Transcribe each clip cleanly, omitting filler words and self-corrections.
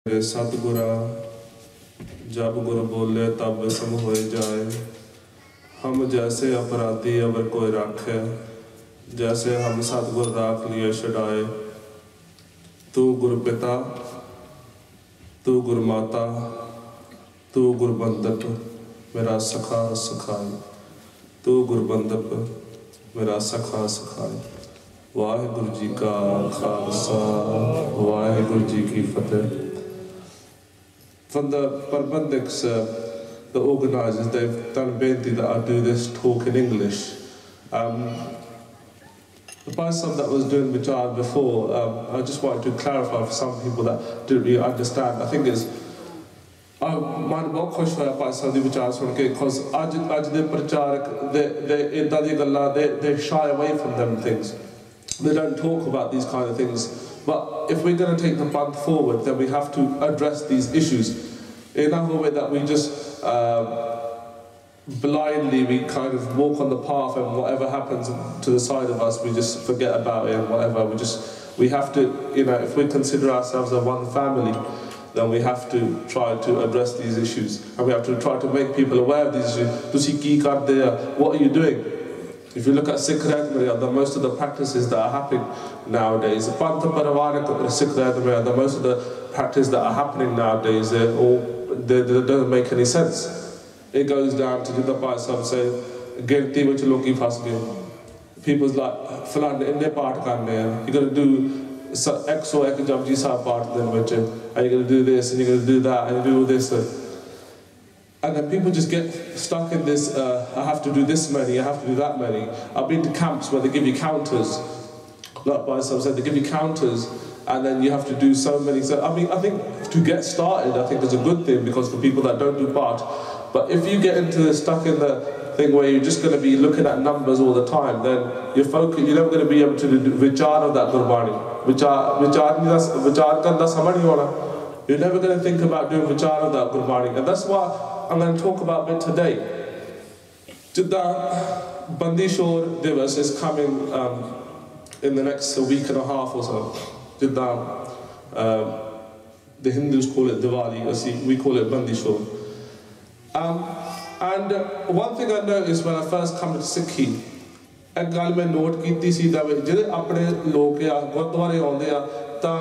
सतगुरा जब गुर बोले तब सम हो जाए। हम जैसे अपराधी अगर कोई राखे, जैसे हम सतगुर राख लिए छड़ाए। तू गुर पिता, तू गुर माता, तू गुर बंधप मेरा सखा सखाई। तू गुर बंधप मेरा सखा सखाई। वाहिगुरु जी का खालसा, वाहिगुरु जी की फतेह। From the Parbandics, the organisers, they've done benti that I do this talk in English. The Bhai Sahib that was doing Vijay before, I just wanted to clarify for some people that didn't really understand. I think it's man बहुत खुश होया Bhai Sahib दी विचार सुन के, because आज दे प्रचारक they इन्दा दी गल्लां they shy away from them things. They don't talk about these kind of things. But if we're going to take the path forward, then we have to address these issues. In a way that we just blindly, we kind of walk on the path, and whatever happens to the side of us, we just forget about it and whatever. We have to, if we consider ourselves a one family, then we have to try to address these issues. And we have to try to make people aware of these issues. Tusi ki karde hai? What are you doing? If you look at Sikh Inspiration, most of the practices that are happening nowadays, most of the practices that are happening nowadays, they don't make any sense. It goes down to the Bhai Sahib say, "Girti vich loki fas gaye." People's like, "Falan inne part karne hai. You're going to do X or X Japji Sahib part then vich, and you're going to do this, and you're going to do that, and you do this." And then people just get stuck in this, I have to do this many, I have to do that many. I've been to camps where they give you counters. Like Bhai Sahib said, they give you counters, and then you have to do so many. So, I think to get started, I think is a good thing, because for people that don't do part. But if you get stuck in the thing where you're just going to be looking at numbers all the time, then you're never going to be able to do vichar of that Gurbani. Vichar karna samajh nahi auna. You're never going to think about doing vichar of that Gurbani. And that's why I'm going to talk about it today. Jidda Bandi Shore Divas is coming in the next week and a half or so. Jidda the Hindus call it Diwali, we call it Bandi Shore. And one thing I noticed when I first come to Sikhing, एक गल मैं note की सी जिहड़े अपने लोग आ गुरुद्वारे आउंदे आ तां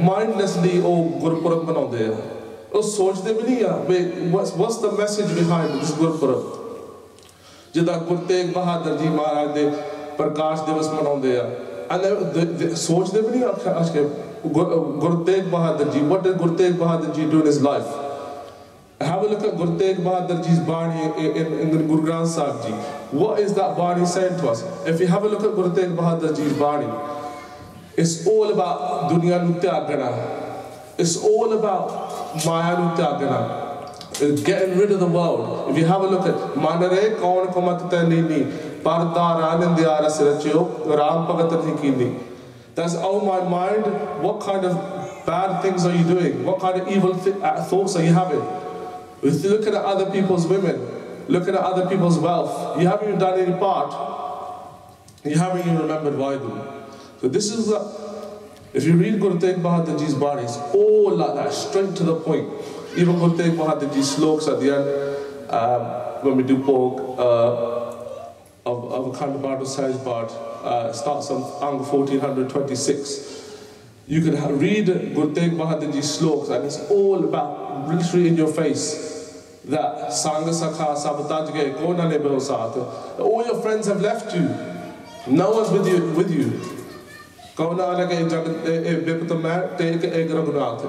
mindlessly Gurpurab मनाउंदे आ। वो सोचते भी नहीं आ what's the message behind this Gurpurab. जिदा गुरु तेग बहादुर जी महाराज दे प्रकाश दिवस मनाउंदे आ, and सोचते भी नहीं आज के Guru Tegh Bahadur ji, what did Guru Tegh Bahadur ji do in his life? Have a look at Guru Tegh Bahadur ji's Bani in the Guru Granth Sahib ji. What is that Bani saying to us? If you have a look at Guru Tegh Bahadur ji's Bani, it's all about dunya nu tyagana. It's all about maya nu tyagana. Getting rid of the world. If you have a look at Manare kaun ko mat tanini pardar anandiyara sirachyo ram pagat nikini. That's, oh my mind, what kind of bad things are you doing? What kind of evil thoughts are you having? If you're looking at other people's women, looking at other people's wealth, you haven't even done any part. You haven't even remembered Vaheguru. So this is if you read Guru Tegh Bahadur ji's Bani, it's all like that, straight to the point. Even Guru Tegh Bahadur ji's sloks at the end, when we do Bhog of Akhand Bhai Sahib Bhat, starts on Ang 1426. You can read Guru Tegh Bahadur ji's sloks, and it's all about literally in your face. That Sangha Sakha Sabataj Ge Kona Ne Beho Saath. All your friends have left you. No one's with you.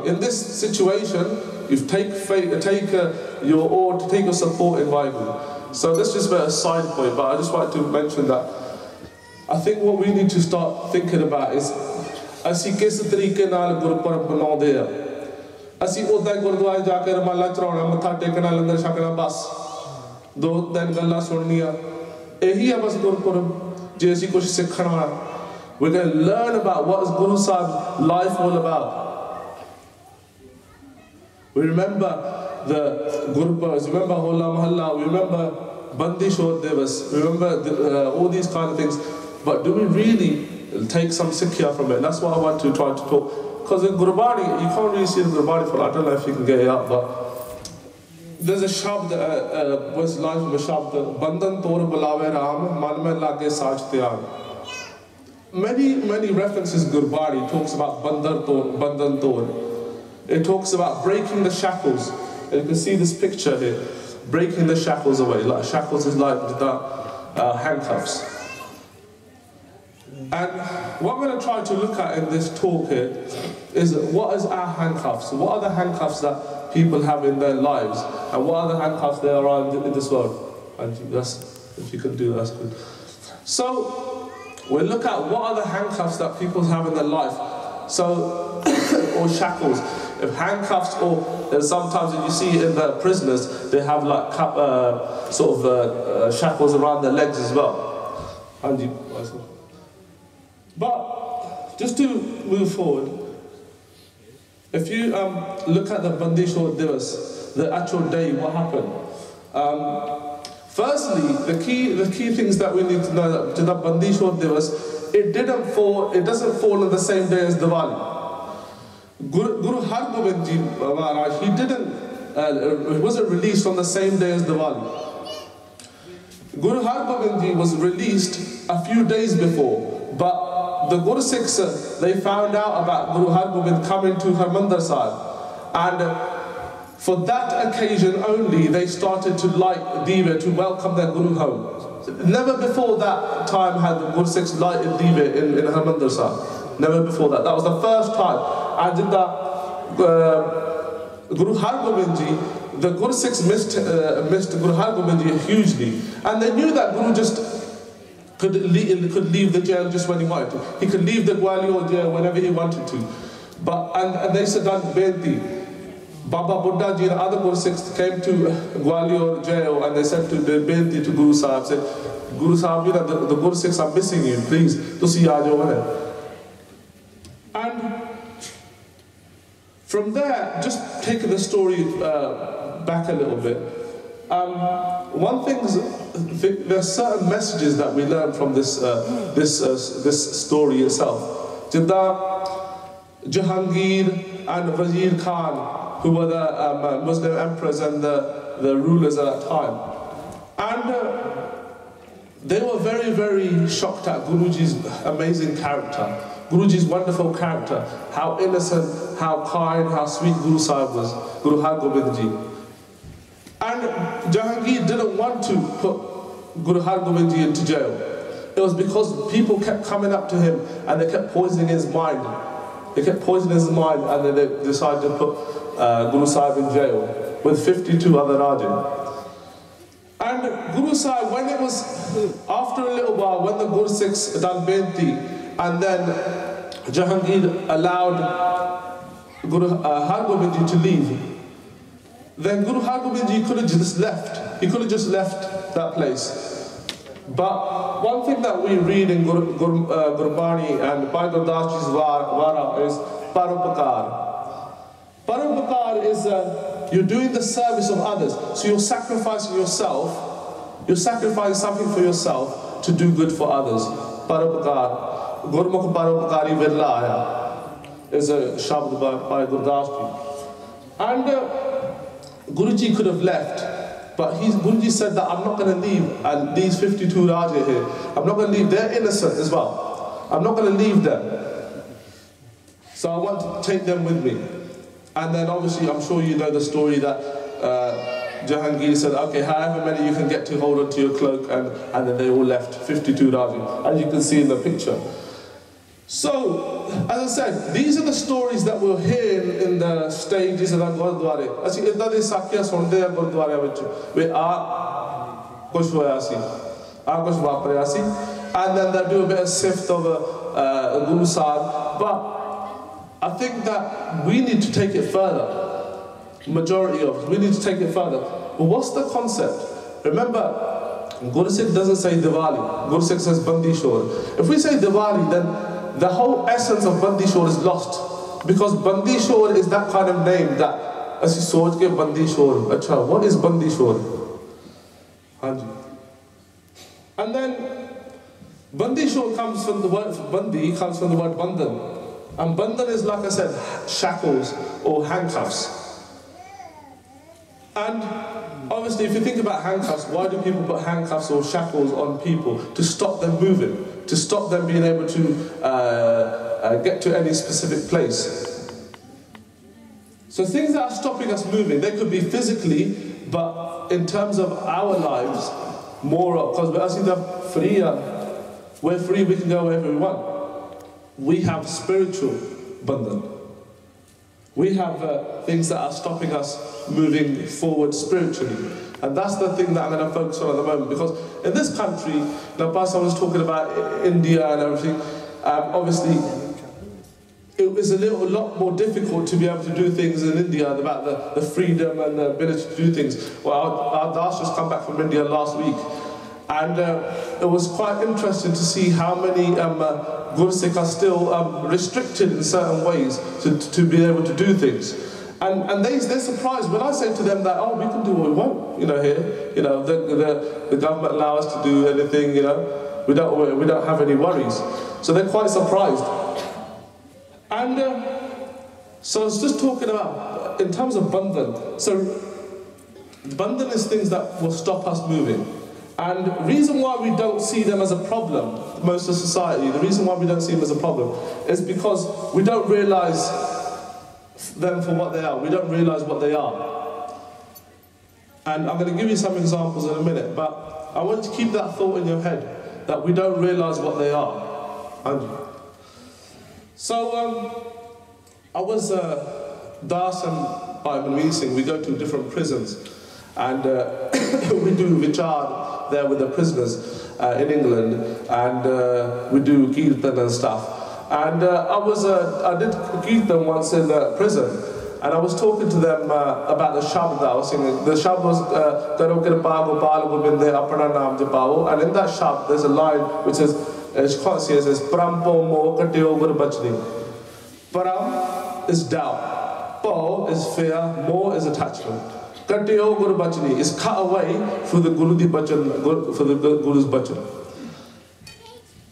In this situation, you take your support in Vaheguru. So this is a side point, but I just wanted to mention that I think what we need to start thinking about is ਅਸੀਂ किस तरीके नाल गुरपुरब मनाउंदे आ। ਅਸੀਂ उदा गुरुद्वारे जाके रमाला चढ़ाउणा, मत्था टेकना, लंगर छकना, बस 2-3 गल्लां सुननियां, यही है बस गुरपुरब। जे ਅਸੀਂ कुछ सिखना, we're going to learn about what is Guru Sahib's life all about. We remember the Gurupurbs, we remember Hola Mahalla, we remember Bandi Shore Divas, we remember all these kind of things. But do we really take some Sikhya from it? And that's what I want to try to talk. because in Gurbani, you can't really see the Gurbani for, I don't know if you can get it up, but there's a shabd, was life of a shabd, Bandan Tor Balave Ram, Manme Lage Saj Tiyar. Many references Gurbani talks about Bandan Tor. It talks about breaking the shackles. And you can see this picture here, breaking the shackles away. Like shackles is like the handcuffs. And what we're going to try to look at in this talk here is what is our handcuffs? What are the handcuffs that people have in their lives? And what are the handcuffs there are in this world? And if you can do that, that's good. So, we'll look at what are the handcuffs that people have in their life. So, or shackles. If handcuffs, or sometimes you see in the prisoners, they have like shackles around their legs as well. But just to move forward, if you look at the Bandishore Divas, the actual day, what happened? Firstly, the key things that we need to know that the Bandishore Divas, it doesn't fall on the same day as Diwali. Guru Har Gobind Ji Maharaj, it wasn't released on the same day as Diwali. Guru Har Gobind Ji was released a few days before, but the Guru Sikhs, they found out about Guru Har Gobind coming to Harmandir Sahib, and for that occasion only, they started to light diva to welcome their Guru home. Never before that time had the Guru Sikhs lighted diva in Harmandir Sahib. Never before that. That was the first time. And in the Guru Har Gobind Ji, the Guru Sikhs missed Guru Har Gobind Ji hugely. And they knew that Guru just could leave the jail just when he wanted to. He could leave the Gwalior jail whenever he wanted to. And they said that Benti, Baba Buddha Ji and other Guru Sikhs came to Gwalior jail and they said to the Benti to Guru Sahib, said, Guru Sahib, the Guru Sikhs are missing you, please, tusi aajo. And from there, just taking the story back a little bit, one thing is, there's certain messages that we learn from this story itself. Jahangir and Wazir Khan, who were the Muslim emperors and the rulers at that time. And they were very, very shocked at Guruji's amazing character, Guruji's wonderful character, how innocent, how kind, how sweet Guru Sahib was, Guru Har Gobind Ji. And Jahangir didn't want to put Guru Har Gobind Ji into jail. It was because people kept coming up to him and they kept poisoning his mind. They kept poisoning his mind and then they decided to put Guru Sahib in jail with 52 other Rajin. And Guru Sahib, when it was, after a little while, when the Guru Sikhs done Benti, and then Jahangir allowed Guru Har Gobind Ji to leave, then Guru Har Gobind Ji could have just left. He could have just left that place. But one thing that we read in Gurbani and Bhai Gurdas Ji's Vara is Paropakar. Paropakar is you're doing the service of others. So you're sacrificing yourself, you're sacrificing something for yourself to do good for others. Paropakar. Gurmukh Paropakari Virla Aaya is a shabd by Gurdas Ji. And Guruji could have left, but Guruji said that I'm not going to leave, and these 52 Raja here, I'm not going to leave, they're innocent as well. I'm not going to leave them. So I want to take them with me. And then obviously, I'm sure you know the story that Jahangir said, okay, however many you can get to hold on to your cloak, and then they all left, 52 Raja, as you can see in the picture. So, as I said, these are the stories that we'll hear in the stages of the Gurdwara. As you know, these sakya sunde a Gurdwara vich. We kuch hoya si, kuch vaparya si, and then they'll do a bit of sift of Guru Sahib. But I think that we need to take it further. Majority of us, we need to take it further. But what's the concept? Remember, Guru Sikh doesn't say Diwali. Guru Sikh says Bandishore. If we say Diwali, then the whole essence of Bandishore is lost, because Bandishore is that kind of name that as you soch ke Bandishore, acha, what is Bandishore? Hanji. And then Bandishore comes from the word Bandi, comes from the word Bandan. And bandhan is, like I said, shackles or handcuffs. And obviously, if you think about handcuffs, why do people put handcuffs or shackles on people? To stop them moving, to stop them being able to get to any specific place. So things that are stopping us moving, they could be physically, but in terms of our lives, more, because we're free, we can go wherever we want. We have spiritual bandhan. We have things that are stopping us moving forward spiritually. And that's the thing that I'm going to focus on at the moment. Because in this country, now Pastor was talking about India and everything, obviously it was a lot more difficult to be able to do things in India, about the freedom and the ability to do things. Well, our Das just come back from India last week. And it was quite interesting to see how many Gursikh are still restricted in certain ways to be able to do things. And they're surprised when I say to them that, oh, we can do what we want, here. The government allows us to do anything, we don't have any worries. So they're quite surprised. And so I was just talking about, in terms of bandhan, so bandhan is things that will stop us moving. And the reason why we don't see them as a problem, most of society, the reason why we don't see them as a problem is because we don't realise them for what they are. We don't realise what they are. And I'm going to give you some examples in a minute, but I want you to keep that thought in your head, that we don't realise what they are. So, I was Das and Bhai Singh, we go to different prisons, and we do vichar there with the prisoners in England, and we do kirtan and stuff. And I did kirtan once in prison, and I was talking to them about the shabd that I was singing. The shabd was Karo Kirpa Gopal Gobinde Apna Naam Japao, and in that shabd there's a line which is, as you can't see, it says Prampo Mo Kateo Gur Bachni. Param is doubt, Po is fear, Mo is attachment. Kateo Gur Bachni is cut away for the Guru's bachan.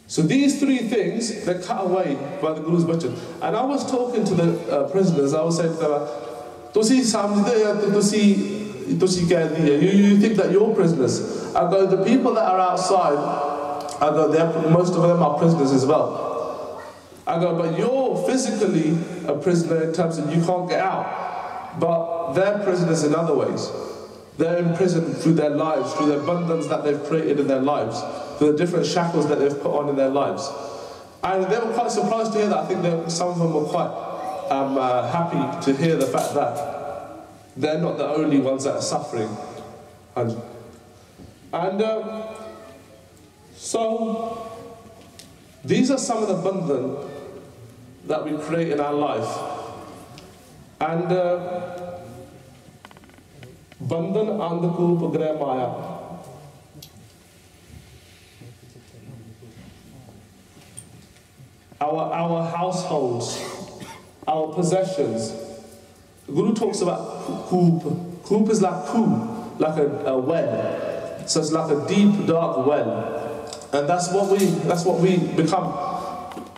So these three things, they're cut away by the Guru's bachan. And I was talking to the prisoners, I was saying to them, you think that you're prisoners. I go, the people that are outside, I go, most of them are prisoners as well. I go, but you're physically a prisoner in terms of you can't get out. But they're prisoners in other ways. They're in prison through their lives, through their bandhans that they've created in their lives, through the different shackles that they've put on in their lives. And they were quite surprised to hear that. I think that some of them were quite happy to hear the fact that they're not the only ones that are suffering. And so these are some of the bandhan that we create in our life. And bandhan andhaku pagrah maya. Our households, our possessions. The Guru talks about koop. Koop is like ku, like a well. So it's like a deep, dark well. And that's what we become.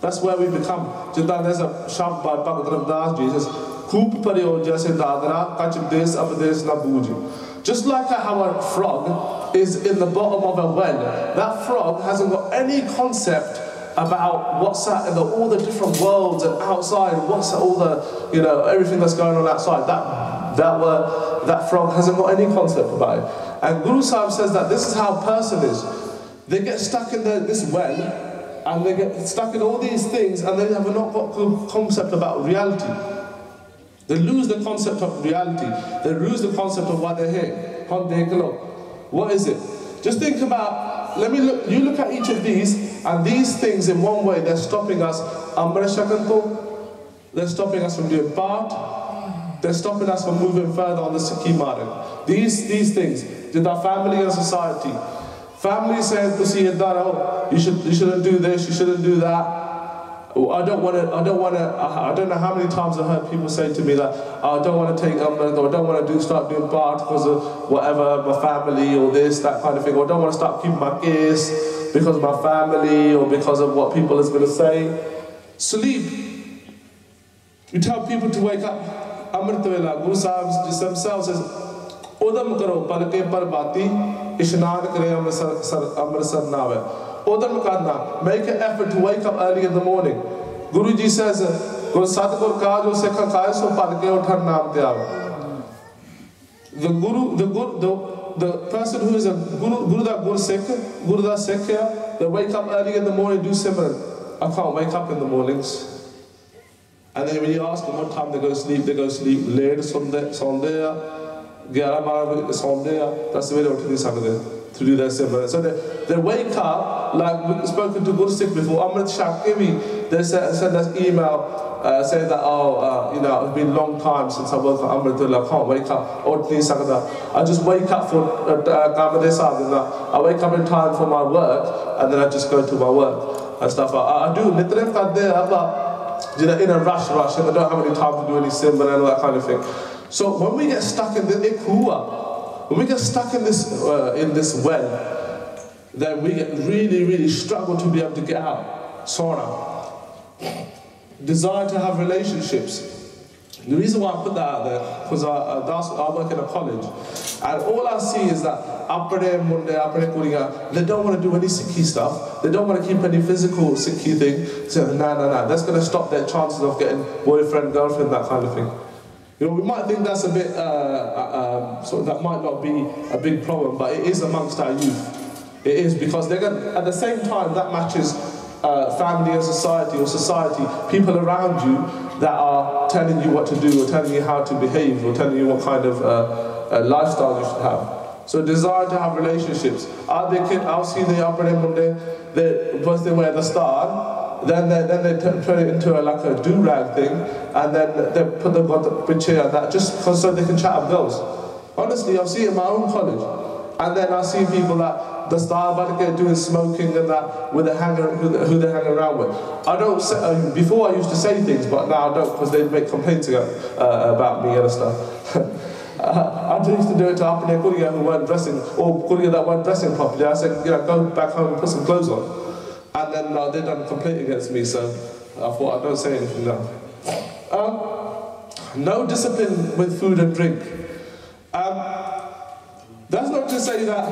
That's where we become. There's a shabd by Bhagavad Das Ji says, Koop paryo jaise dadra, kach des abdes na booji. Just like how a frog is in the bottom of a well, that frog hasn't got any concept about what's that in all the different worlds and outside, what's all the, everything that's going on outside. That frog hasn't got any concept about it. And Guru Sahib says that this is how a person is. They get stuck in this well, and they get stuck in all these things, and they have not got a concept about reality. They lose the concept of reality. They lose the concept of why they're here. What is it? Just think about, you look at each of these, and these things in one way, they're stopping us. They're stopping us from doing part. They're stopping us from moving further on the Sikhing mark. These things, did our family and society. Family said to see you shouldn't do this, you shouldn't do that. I don't know how many times I've heard people say to me that I don't want to take or I don't want to start doing part because of whatever, my family or this, that kind of thing, or I don't want to start keeping my kiss because of my family or because of what people is going to say. Sleep. You tell people to wake up. Amrit Vela, Guru Sahib themselves says, Odam karo, palke par bati, ishnan kare Amritsar naave. Odam karna, make an effort to wake up early in the morning. Guruji says, Guru Satgur ka jo sikha khaye so palke uthar naam te aave. The person who is a Guru Sikh, they wake up early in the morning, do simran. I can't wake up in the mornings. And then when you ask them what time they go to sleep late, Sunday, 11-12 Sunday. That's the way they want to do their simran. So they wake up, like we've spoken to Guru Sikh before, Amrit Shakivi, they send us email saying that, it's been a long time since I woke up, Amritullah, I can't wake up. I just wake up for Kamade Sahib, I wake up in time for my work, and then I just go to my work and stuff. I do Nitrem Kadeh, but in a rush, and I don't have any time to do any simran and all that kind of thing. So when we get stuck in the ikhuwa, when we get stuck in this well, then we really, really struggle to be able to get out. Sora. Desire to have relationships. The reason why I put that out there, because I work in a college, and all I see is that they don't want to do any Sikhi stuff, they don't want to keep any physical Sikhi thing, so that's going to stop their chances of getting boyfriend, girlfriend, that kind of thing. We might think that's a bit, that might not be a big problem, but it is amongst our youth. It is, because they're going to, at the same time, that matches family and society, or society, people around you that are telling you what to do, or telling you how to behave, or telling you what kind of lifestyle you should have. So desire to have relationships. I'll see the upper end one day, first they wear the star, then they turn it into like a do-rag thing, and then they put the picture and that, just so they can chat up girls. Honestly, I've seen it in my own college. And then I see people that the star doing smoking and that with who they hang around with. I don't say, before I used to say things, but now I don't, because they make complaints about me and stuff. I used to do it to Apane Kuriya who weren't dressing, or Kuriya that weren't dressing properly. I said, go back home and put some clothes on. And then they done a complaint against me, so I thought I don't say anything now. No discipline with food and drink. That's not to say that,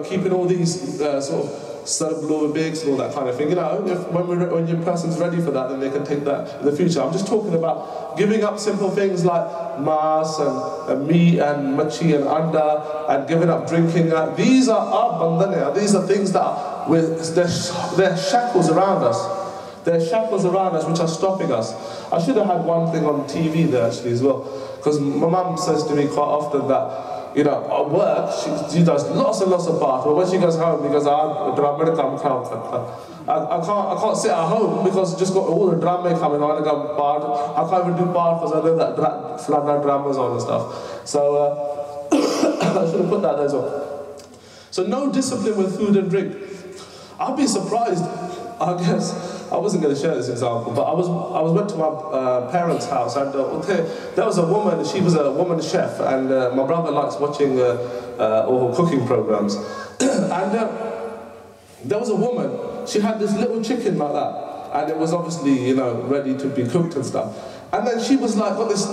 keeping all these sort of sub-lower bigs and all that kind of thing. When your person's ready for that, then they can take that in the future. I'm just talking about giving up simple things like mas and meat and machi and anda, and giving up drinking. These are our bandhane. These are things that they're shackles around us. There are shackles around us which are stopping us. I should have had one thing on TV there actually as well, because my mum says to me quite often that, at work, she does lots and lots of bath, but when she goes home, because I can't sit at home because I just got all the drama coming on, and I can't even do bath because I know that flannel dramas on and stuff. So I should have put that there as well. So no discipline with food and drink. I'd be surprised, I guess. I wasn't going to share this example, but I went to my parents' house, and there was a woman. She was a woman chef, and my brother likes watching all cooking programs. And there was a woman. She had this little chicken like that, and it was obviously ready to be cooked and stuff. And then she was like, got this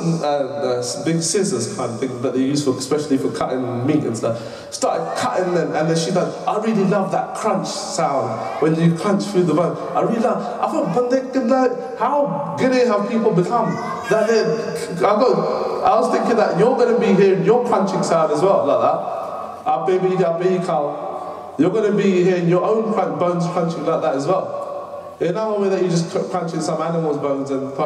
big scissors kind of thing that they use especially for cutting meat and stuff. Started cutting them, and then she's like, I really love that crunch sound when you crunch through the bone. I thought, how giddy have people become? That I was thinking that you're going to be hearing your crunching sound as well, like that. You're going to be hearing your own bones crunching like that as well. In our way that you just crunching some animal's bones and so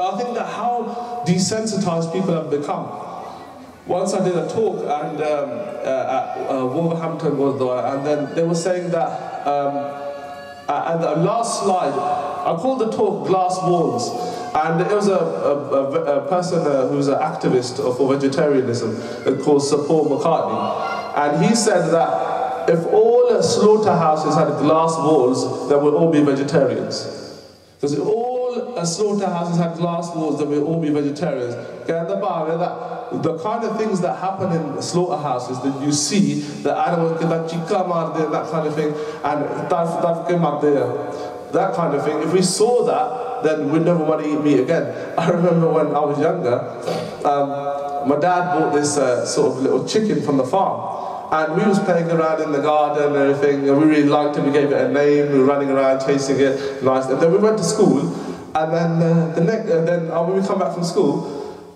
I think that how desensitized people have become. Once I did a talk and at Wolverhampton, and then they were saying that at the last slide, I called the talk Glass Walls, and it was a person who was an activist for vegetarianism called Sir Paul McCartney, and he said that if all slaughterhouses had glass walls, then we'll all be vegetarians. Because all slaughterhouses had glass walls, then we'd all be vegetarians. The kind of things that happen in slaughterhouses that you see, the animals get that chika marde, that kind of thing, and that kind of thing. If we saw that, then we'd never want to eat meat again. I remember when I was younger, my dad bought this sort of little chicken from the farm. And we was playing around in the garden and everything, and we really liked it. We gave it a name. We were running around chasing it, nice. And then we went to school, and then when we come back from school,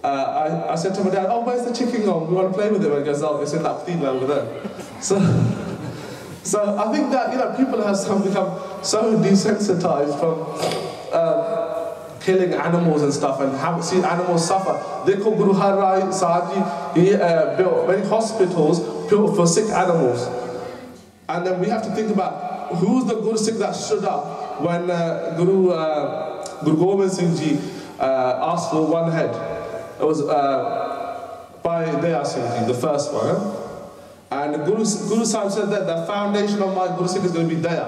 I said to my dad, "Oh, where's the chicken gone? We want to play with it." And he goes, "Oh, it's in that thing over there." So I think that people have become so desensitized from killing animals and stuff, and haven't seen animals suffer. Dekho Guru Har Rai Saji, he built many hospitals built for sick animals. And then we have to think about who's the Guru Sikh that stood up when Guru Gobind Singh Ji asked for one head. It was Bhai Sahib Ji, the first one. And Guru Sahib said that the foundation of my Guru Sikh is going to be Daya.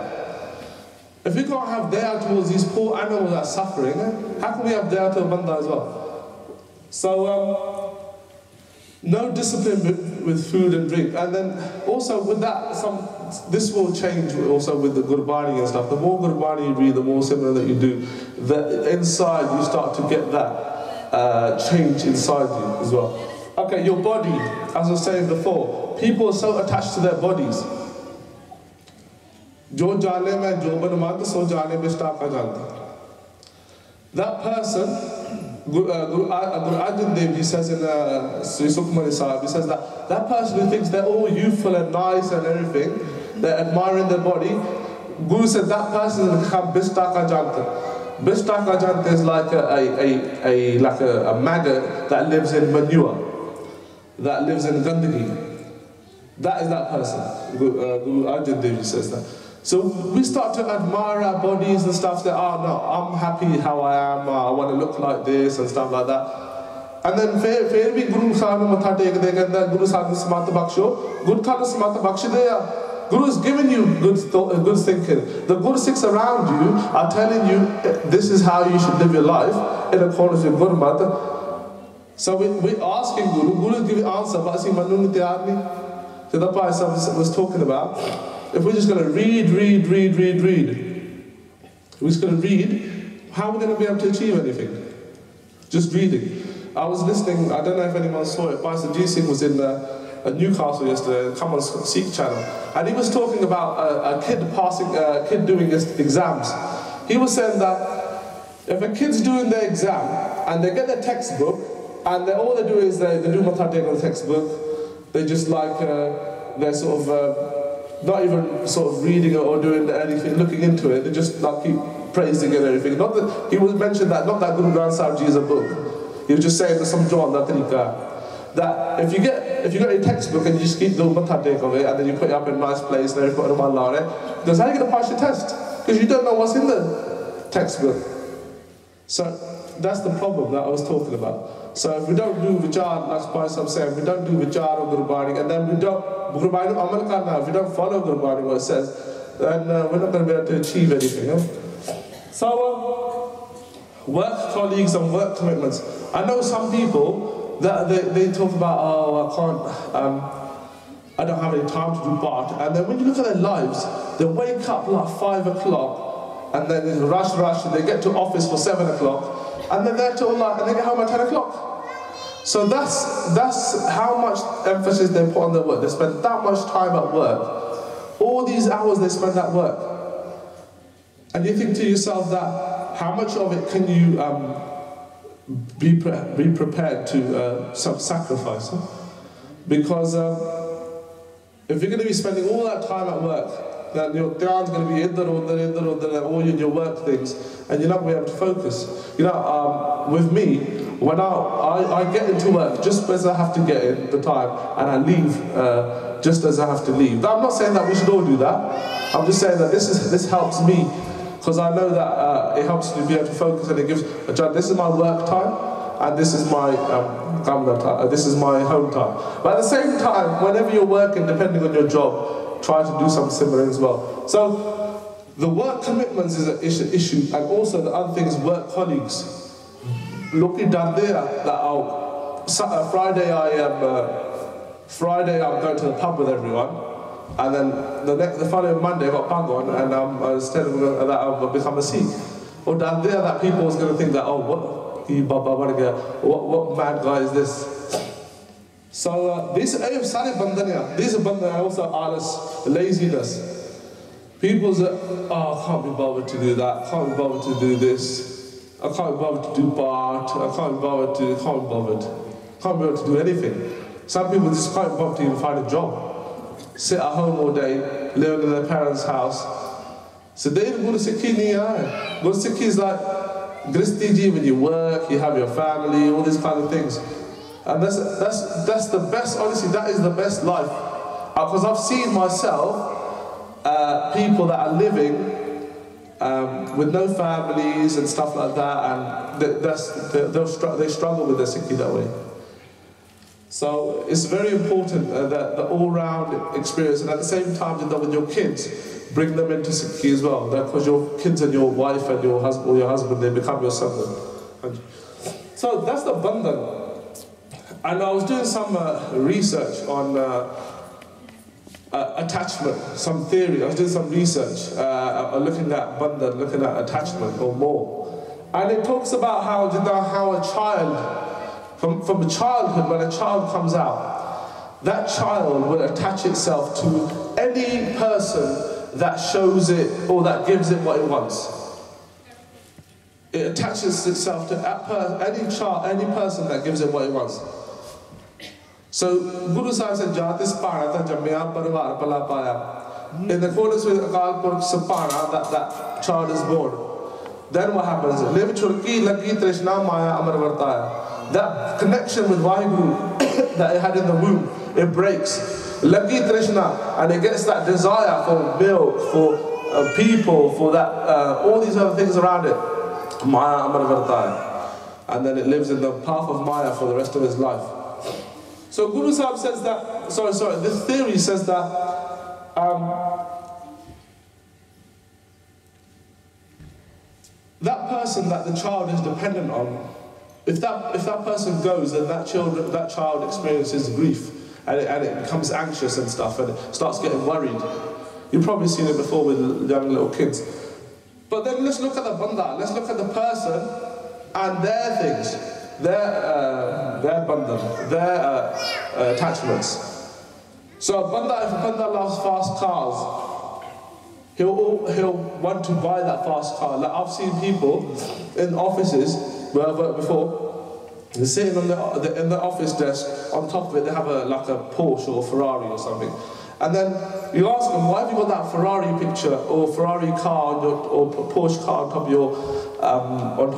If we can't have daya towards these poor animals that are suffering, how can we have daya to a banda as well? So, no discipline with food and drink. And then also with that, this will change also with the Gurbani and stuff. The more Gurbani you read, the more similar that you do, the inside you start to get that change inside you as well. Okay, your body, as I was saying before, people are so attached to their bodies. That person, Guru Arjan Dev Ji says in Sri Sukhmani Sahib, he says that person who thinks they're all youthful and nice and everything, they're admiring their body, Guru said that person will become Bistaka Janta. Bistaka Janta is like a maggot that lives in manure, that lives in Gandagi. That is that person. Guru Arjan Dev Ji says that. So we start to admire our bodies and stuff, that, oh no, I'm happy how I am, I want to look like this and stuff like that. And then fair be Guru Sahib Matha Tek Dega, Guru Sahib Samata Baksho, Guru Thana Samata Bakshideya. Guru has given you good thinking. The Guru Sikhs around you are telling you this is how you should live your life in accordance with Guru Mata. So we're asking Guru is giving answer, but I see Manu Nitiyar Ni. So the Bhai Sahib was talking about. If we're just going to read, we're just going to read, how are we going to be able to achieve anything? Just reading. I was listening, I don't know if anyone saw it, Bhai Sahib was in Newcastle yesterday, come on Sikh channel, and he was talking about a kid doing his exams. He was saying that if a kid's doing their exam, and they get their textbook, and all they do is they do Matha Tek on the textbook, they just like, they're sort of, not even sort of reading it or doing anything, looking into it, they just like keep praising it and everything. Not that, he was mentioned that, not that Guru Granth Sahib Ji is a book. He was just saying that some John, that if you get your textbook and you just keep doing Matha Tek of it, and then you put it up in a nice place and everything, put it on it, because how are you going to pass your test? Because you don't know what's in the textbook. So that's the problem that I was talking about. So if we don't do vichar, that's why I'm saying, we don't do vichar or Gurbani, and then we don't, Gurbani amal karna, if we don't follow Gurbani what it says, then we're not going to be able to achieve anything. So, work colleagues and work commitments. I know some people that they talk about, oh, I don't have any time to do Bart. And then when you look at their lives, they wake up like 5 o'clock, and then there's rush, and they get to office for 7 o'clock, and then they're till and they get home at 10 o'clock. So that's how much emphasis they put on their work. They spend that much time at work. All these hours they spend at work. And you think to yourself that, how much of it can you be prepared to sacrifice? Because if you're going to be spending all that time at work, then your dhyan's going to be idhar, all your work things, and you're not going to be able to focus. You know, with me, when I get into work just as I have to get in the time, and I leave just as I have to leave. Now, I'm not saying that we should all do that. I'm just saying that this helps me, because I know that it helps me be able to focus, and it gives a job. This is my work time, and this is my this is my home time. But at the same time, whenever you're working, depending on your job, try to do something similar as well. So The work commitments is an issue, and also the other thing is work colleagues. Looking down there, that Friday I'm going to the pub with everyone, and then the following Monday I got bug on, and I was telling them that I've become a Sikh. Or down there, that people was going to think that, oh, what mad guy is this? So these are bandhaniya, also alas, laziness. People's oh, I can't be bothered to do that, can't be bothered to do this, I can't be bothered to do part, I can't be bothered to do anything. Some people just can't be bothered to even find a job. Sit at home all day, living in their parents' house. So they go to Sikhing nahi. Go to Sikhing is like gristiji, when you work, you have your family, all these kind of things. And that's the best, honestly, that is the best life. Because I've seen myself, people that are living with no families and stuff like that, and they struggle with their Sikhi that way. So it's very important that the all-round experience, and at the same time, with your kids, bring them into Sikhi as well, because your kids and your wife and your husband, they become your son. So that's the bandhan. And I was doing some research on attachment, some theory. I was doing some research, looking at bandhan, looking at attachment or more. And it talks about how a child, from childhood, when a child comes out, that child will attach itself to any person that shows it or that gives it what it wants. It attaches itself to any child, any person that gives it what it wants. So Guru Sahib said, "Jatis pana ta jamya parivar pala paya." In accordance with Akal Purkh Sapana, that child is born. Then what happens? Liv churki lagi trishna maya amar vartaya. That connection with Vaheguru that it had in the womb, it breaks. Lagi trishna, and it gets that desire for milk, for people, for that all these other things around it. Maya amar vartaya, and then it lives in the path of Maya for the rest of his life. So Guru Sahib says that, this theory says that that person that the child is dependent on, if that person goes, then that child experiences grief, and it becomes anxious and stuff, and it starts getting worried. You've probably seen it before with young little kids. But then let's look at the bandha, let's look at the person and their things. Their bandhan, their attachments. So if a bandha loves fast cars, he'll want to buy that fast car. Like I've seen people in offices where I've worked before, they're sitting on in the office desk, on top of it they have like a Porsche or Ferrari or something. And then you ask them, why have you got that Ferrari picture or Ferrari car or Porsche car on top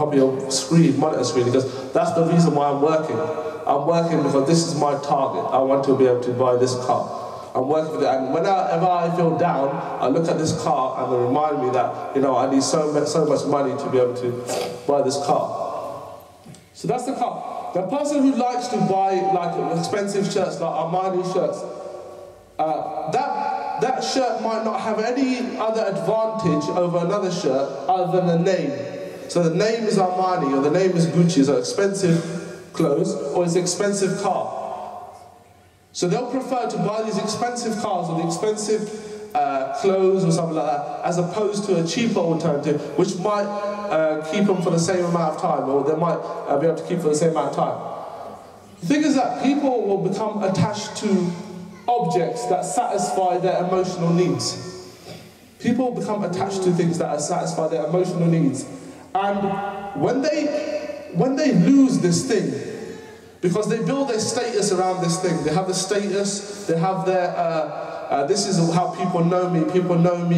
of your screen, monitor screen? Because that's the reason why I'm working. I'm working because this is my target. I want to be able to buy this car. I'm working with it, and whenever I feel down, I look at this car and it reminds me that I need so much money to be able to buy this car. So that's the car. The person who likes to buy like expensive shirts, like Armani shirts, that shirt might not have any other advantage over another shirt other than the name. So the name is Armani, or the name is Gucci, so expensive clothes, or it's an expensive car. So they'll prefer to buy these expensive cars or the expensive clothes or something like that, as opposed to a cheaper alternative, which might keep them for the same amount of time, or they might be able to keep for the same amount of time. The thing is that people will become attached to objects that satisfy their emotional needs. People become attached to things that satisfy their emotional needs. And when they lose this thing, because they build their status around this thing, they have the status, they have their, this is how people know me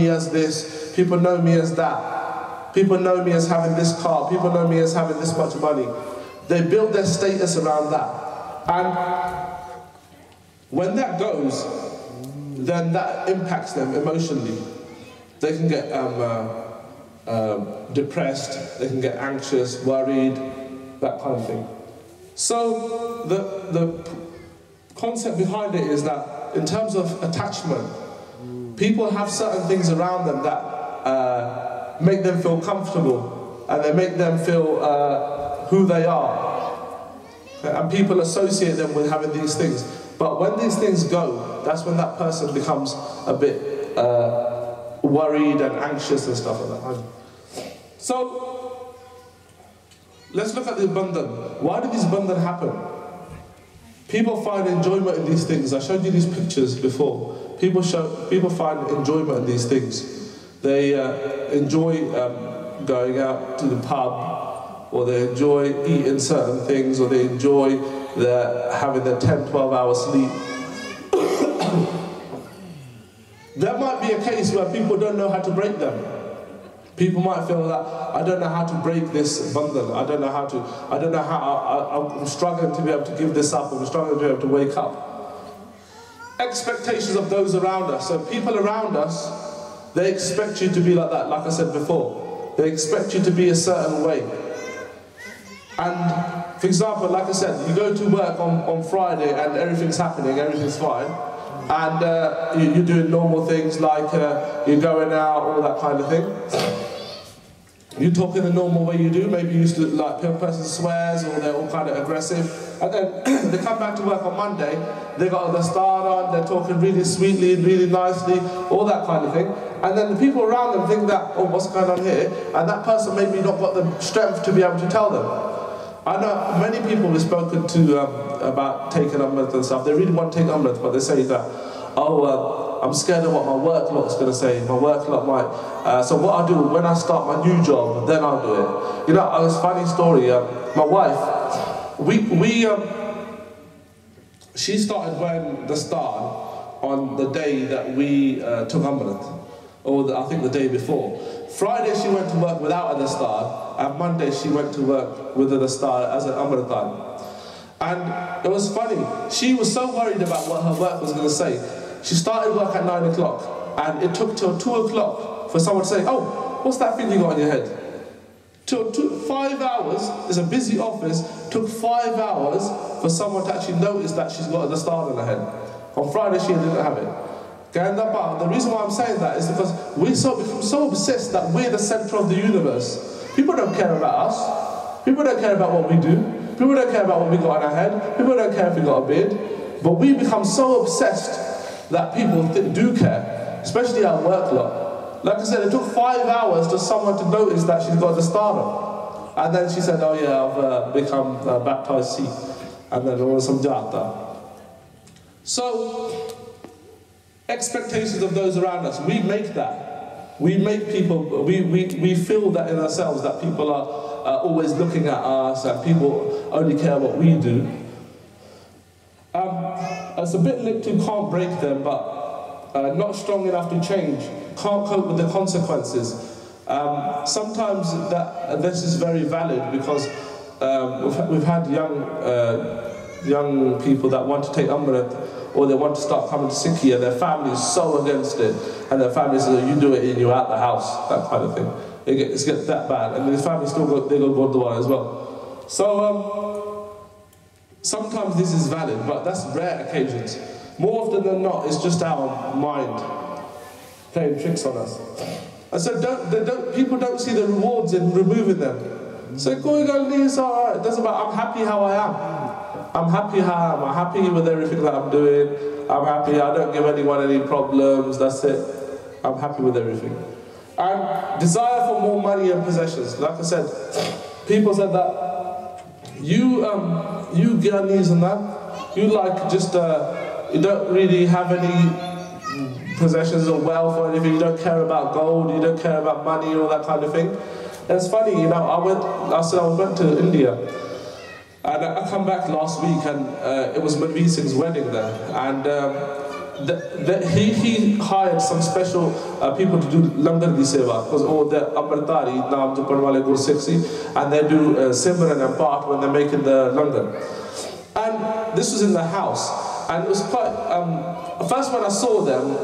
as this, people know me as that, people know me as having this car, people know me as having this much money. They build their status around that. And when that goes, then that impacts them emotionally. They can get depressed, they can get anxious, worried, that kind of thing. So the concept behind it is that in terms of attachment, people have certain things around them that make them feel comfortable, and they make them feel who they are. And people associate them with having these things. But when these things go, that's when that person becomes a bit worried and anxious and stuff like that. So, let's look at the bandhan. Why do these bandhan happen? People find enjoyment in these things. I showed you these pictures before. People find enjoyment in these things. They enjoy going out to the pub, or they enjoy eating certain things, or they enjoy having their 10, 12-hour sleep. There might be a case where people don't know how to break them. People might feel that, I don't know how to break this bandhan. I'm struggling to be able to give this up. I'm struggling to be able to wake up. Expectations of those around us. So people around us, they expect you to be like that, like I said before. They expect you to be a certain way. And, for example, like I said, you go to work on Friday and everything's happening, everything's fine. And you're doing normal things like you're going out, all that kind of thing. You talk in the normal way you do. Maybe you used to, like, a person swears, or they're all kind of aggressive. And then they come back to work on Monday, they got the start on, they're talking really sweetly, really nicely, all that kind of thing. And then the people around them think that, oh, what's going on here? And that person maybe not got the strength to be able to tell them. I know many people we've spoken to about taking Amrit and stuff. They really want to take Amrit, but they say that, oh, I'm scared of what my work lot's going to say. My work lot might. So what I'll do, when I start my new job, then I'll do it. You know, it's a funny story. My wife, she started wearing the star on the day that we took Amrit, or I think the day before. Friday she went to work without the star, and Monday she went to work with the star as an Amritan. And it was funny. She was so worried about what her work was going to say. She started work at 9 o'clock, and it took till 2 o'clock for someone to say, oh, what's that thing you got on your head? Till 5 hours, it's a busy office, took 5 hours for someone to actually notice that she's got a star on her head. On Friday, she didn't have it. The reason why I'm saying that is because we become so obsessed that we're the center of the universe. People don't care about us. People don't care about what we do. People don't care about what we got on our head. People don't care if we got a beard. But we become so obsessed that people do care, especially our work lot. Like I said, it took 5 hours for someone to notice that she's got the star on. And then she said, oh yeah, I've become a baptized Sikh. And then there was some jata. So, expectations of those around us, we make that. We make people, we feel that in ourselves, that people are always looking at us, and people only care what we do. It's a bit linked to can't break them, but not strong enough to change, can't cope with the consequences. Sometimes this is very valid, because we've had young people that want to take Amrit, or they want to start coming to Sikhi, and their family is so against it, and their family says, oh, you do it and you're out the house, that kind of thing. It gets that bad, and the family still go Gurdwara as well. So sometimes this is valid, but that's rare occasions. More often than not, it's just our mind playing tricks on us. And so people don't see the rewards in removing them. So going on is alright, it doesn't matter, I'm happy how I am. I'm happy how I am. I'm happy with everything that I'm doing. I'm happy, I don't give anyone any problems, that's it. I'm happy with everything. And desire for more money and possessions. Like I said, people said that you Ghanis and that, you like just, you don't really have any possessions or wealth or anything, you don't care about gold, you don't care about money or that kind of thing. And it's funny, you know, I went to India, and I come back last week, and it was Manveer Singh's wedding there, and he hired some special people to do langar di seva, because all the Amritari, naam japan wale Gursikhs, and they do Simran and Part when they're making the langar. And this was in the house, and it was quite, first when I saw them,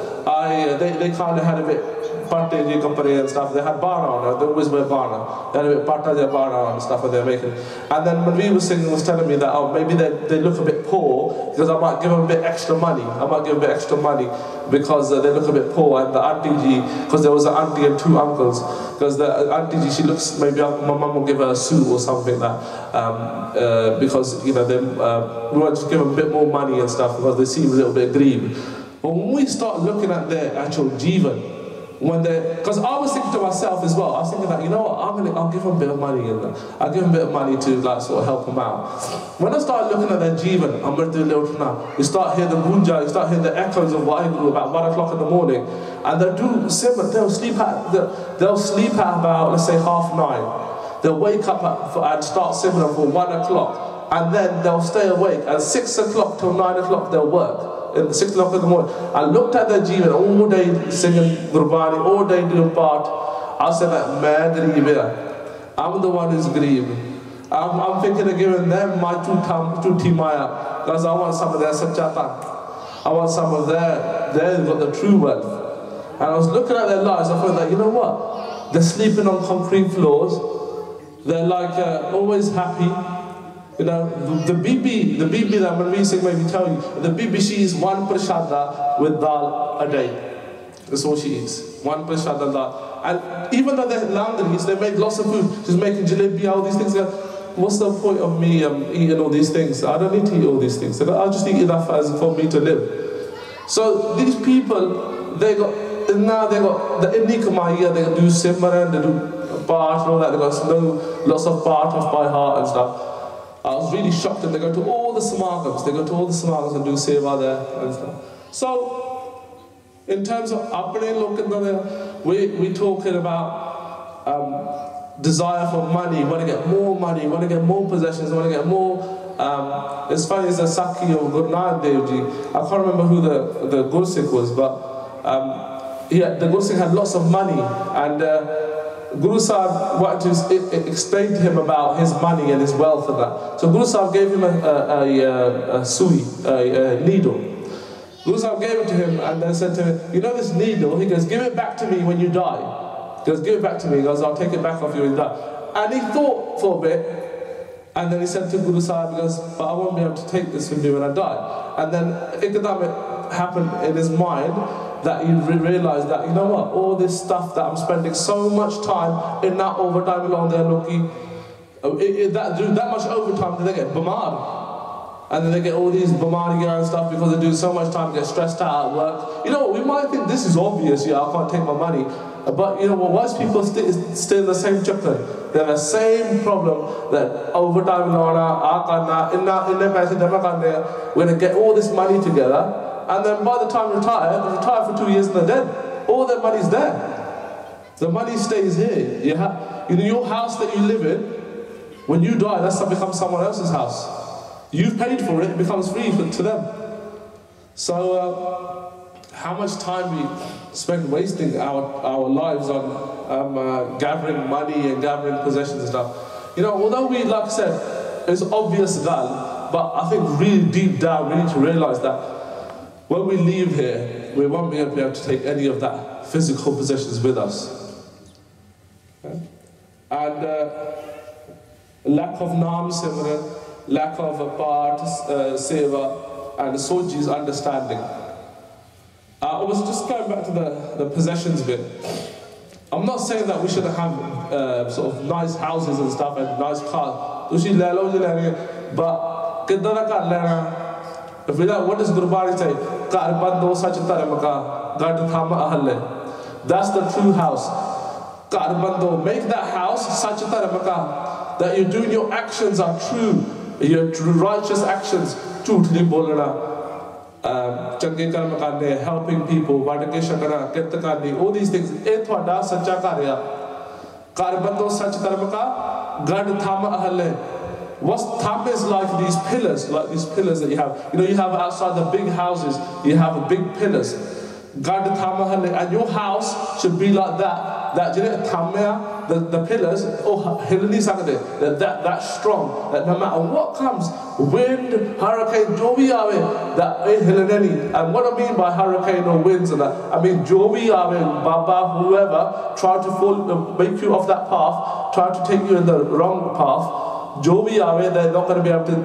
they kind of had a bit patte je kapare and stuff. They had bana on, they always wear bana. They had a bit patta je bana on and stuff that they're making. And then when we were singing, was telling me that, oh, maybe they look a bit poor, because I might give them a bit extra money. I might give a bit extra money because they look a bit poor. And the auntie ji, because there was an auntie and two uncles, because the auntie ji, she looks, maybe my mum will give her a suit or something like that, because, you know, we want to give them a bit more money and stuff because they seem a little bit greedy. But when we start looking at their actual jivan, because I was thinking to myself as well, I was thinking that, you know what, I'll give them a bit of money, and I'll give them a bit of money to like sort of help them out. When I started looking at their jivan, I'm going to do a little now. You start hearing the gunja, you start hearing the echoes of what I do about 1 o'clock in the morning, and they'll sleep at about, let's say, 9:30. They'll wake up and start simran for 1 o'clock, and then they'll stay awake, and 6 o'clock till 9 o'clock they'll work. At 6 o'clock in the morning. I looked at their jivan all day singing Gurbani, all day doing part. I said that, man, I'm the one who's grieved. I'm thinking of giving them my two timaya, because I want some of their sachatan. I want some of they've got the true wealth. And I was looking at their lives, I thought that, you know what? They're sleeping on concrete floors. They're like always happy. You know, the bibi that when we sing, maybe tell you, the bibi, she eats 1 prashada with dal a day. That's all she eats. 1 prashada dal. And even though they're Landris, they make lots of food. She's making jalebi, all these things. What's the point of me eating all these things? I don't need to eat all these things. I'll just eat enough for me to live. So these people, they got the Innikamaya, they do simran, they do part and all that. They got lots of part off by heart and stuff. I was really shocked that they go to all the samagams. They go to all the samagams and do seva there and stuff. So, in terms of apne lok, we talking about desire for money. Want to get more money. Want to get more possessions. Want to get more. It's funny as the Sakhi of Guru Nanak Dev Ji. I can't remember who the Gursikh was, but the Gursikh had lots of money, and Guru Sahib wanted to explain to him about his money and his wealth and that. So Guru Sahib gave him a sui, a needle. Guru Sahib gave it to him and then said to him, you know this needle? He goes, give it back to me when you die. He goes, give it back to me. He goes, I'll take it back off you when you die. And he thought for a bit, and then he said to Guru Sahib, he goes, but I won't be able to take this with me when I die. And then it happened in his mind, that you realize that, you know what, all this stuff that I'm spending so much time in that overtime along there looking, that much overtime, then they get bamar. And then they get all these bamariya and stuff because they do so much time, get stressed out at work. You know what, we might think this is obvious, yeah, I can't take my money. But you know what, why is people still in the same chakra? They have the same problem that overtime, we're going to get all this money together. And then by the time they retire for 2 years and they're dead. All their money's there. The money stays here. Your house that you live in, when you die, that's becomes someone else's house. You've paid for it, it becomes free to them. So, how much time we spend wasting our lives on gathering money and gathering possessions and stuff. You know, although we, like I said, it's obvious gal, but I think really deep down we need to realize that when we leave here, we won't be able to take any of that physical possessions with us. Okay? And lack of naam simran, lack of part, seva, and Soji's understanding. I was just going back to the possessions bit. I'm not saying that we shouldn't have sort of nice houses and stuff and nice cars. But if we don't, what does Gurbani say? That's the true house. Make that house such a that you're doing your actions are true, your righteous actions. Helping people, all these things. What's tham is like these pillars that you have. You know, you have outside the big houses, you have big pillars. And your house should be like that. that the pillars, that's strong, that no matter what comes, wind, hurricane, jo bhi aave, that and what I mean by hurricane or winds and that, I mean jo bhi aave, Baba, whoever, try to make you off that path, try to take you in the wrong path, jo bhi aave, they're not going to be able to,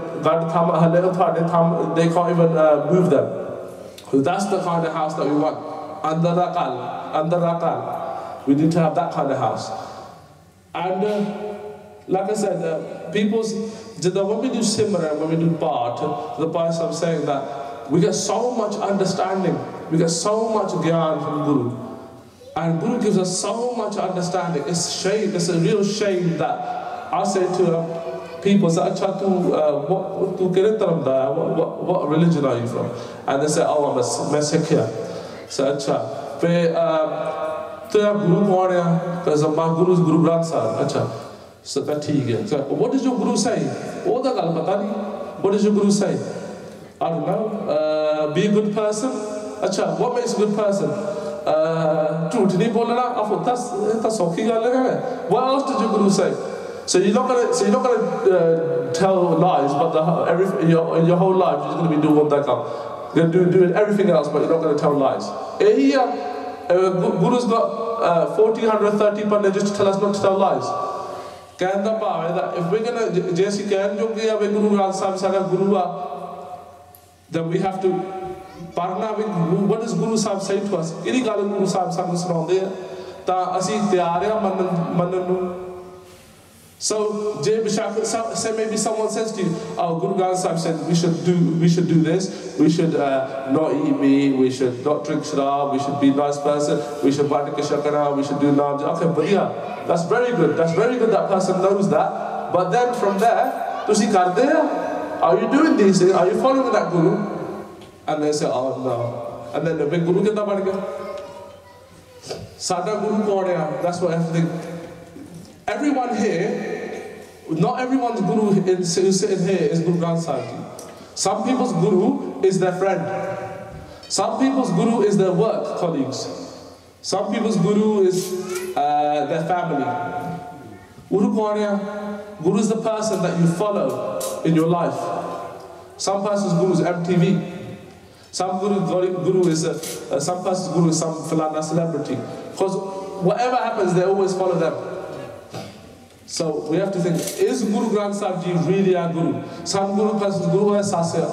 they can't even move them. So that's the kind of house that we want. Under Raqal. We need to have that kind of house. And like I said, when we do Simran, when we do Path, the Bhai Sahib saying that we get so much understanding, we get so much Gyan from Guru. And Guru gives us so much understanding. It's shame, it's a real shame that I say to people, what religion are you from? And they say, oh, I'm a Sikh here. So, Guru kaun hai? Because my Guru is Guru Granth Sahib. So that so what does your Guru say? What does your Guru say? I don't know. Be a good person. What makes a good person? Truth nahi bolna. I thought that's okay. What else did your Guru say? So you're not gonna tell lies, but your whole life you're gonna be doing one thing. You're going to do everything else, but you're not going to tell lies. Guru's got 1430 pandit just to tell us not to tell lies. That if we're going to, Guru Granth Sahib Guru, then we have to partner with Guru. What does Guru Sahib say to us? Any Guru Sahib surrounded, so, say maybe someone says to you, oh, Guru Granth Sahib said we should do this, we should not eat meat, we should not drink sharab, we should be a nice person, we should badika shakara, we should do naam. Okay, but yeah, that's very good that person knows that. But then from there, are you doing these things? Are you following that Guru? And they say, oh no. And then the big Guru kitna ban gaya? Sada Guru kaun hai? That's what everything. Everyone here, not everyone's Guru who's sitting here is Guru Granth Sahib. Some people's Guru is their friend. Some people's Guru is their work colleagues. Some people's Guru is their family. Guru kaun hai? Guru is the person that you follow in your life. Some person's Guru is MTV. Some Guru is some person's Guru is some Falana celebrity. Because whatever happens, they always follow them. So we have to think, is Guru Granth Sahib Ji really our Guru? Some person's Guru is Sasya.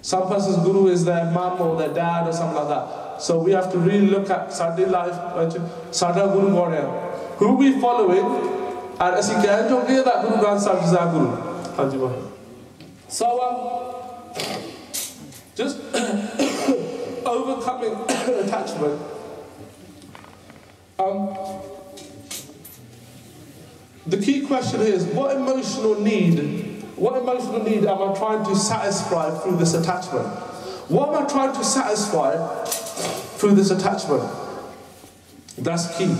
Some person's Guru is their mom or their dad or something like that. So we have to really look at Sadi life, Sada Guru Gaurya. Who are we following? And as you can that Guru Granth Sahib is our Guru. So just overcoming attachment. The key question here is, what emotional need am I trying to satisfy through this attachment? What am I trying to satisfy through this attachment? That's key.